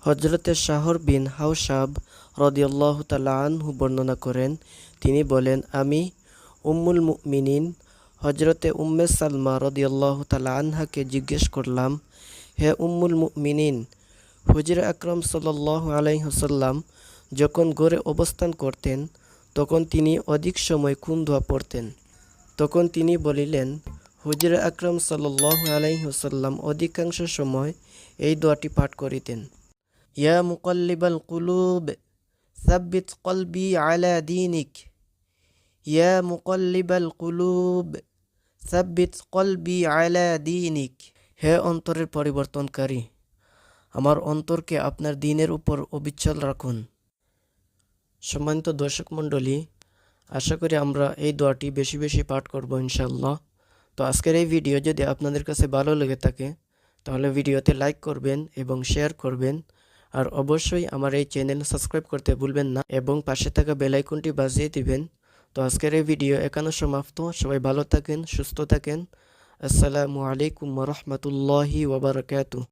হযরতে শাহর বিন হাওশাব রাদিয়াল্লাহু তাআলা আনহু বর্ণনা করেন, তিনি বলেন, আমি উম্মুল মুমিনিন হযরতে উম্মে সালমা রাদিয়াল্লাহু তাআলা আনহাকে জিজ্ঞেস করলাম, হে উম্মুল মুমিনিন, হুজুর আকরাম সাল্লাল্লাহু আলাইহি ওয়াসাল্লাম যখন ঘরে অবস্থান করতেন তখন তিনি অধিক সময় কোন দোয়া পড়তেন? তখন তিনি বলিলেন, হুজুর আকরাম সাল্লাল্লাহু আলাইহি ওয়াসাল্লাম অধিকাংশ সময় এই দোয়াটি পাঠ করিতেন। ইয়া মুকাল্লিবাল কুলুব সাব্বিত কলবি আলা দীনিক, ইয়া মুকাল্লিবাল কুলুব সাব্বিত কলবি আলা দীনিক। হে অন্তরের পরিবর্তনকারী, আমার অন্তরকে আপনার দ্বীনের উপর অবিচল রাখুন। সম্মানিত দর্শক মণ্ডলী, আশা করি আমরা এই দোয়াটি বেশি বেশি পাঠ করব ইনশাআল্লাহ। তো আজকের এই ভিডিও যদি আপনাদের কাছে ভালো লেগে থাকে তাহলে ভিডিওতে লাইক করবেন এবং শেয়ার করবেন, আর অবশ্যই আমার এই চ্যানেল সাবস্ক্রাইব করতে ভুলবেন না এবং পাশে থাকা বেল আইকনটি বাজিয়ে দিবেন। তো আজকের এই ভিডিও এখানে সমাপ্ত। সবাই ভালো থাকেন, সুস্থ থাকেন। আসসালামু আলাইকুম ওয়া রাহমাতুল্লাহি ওয়া বারাকাতুহু।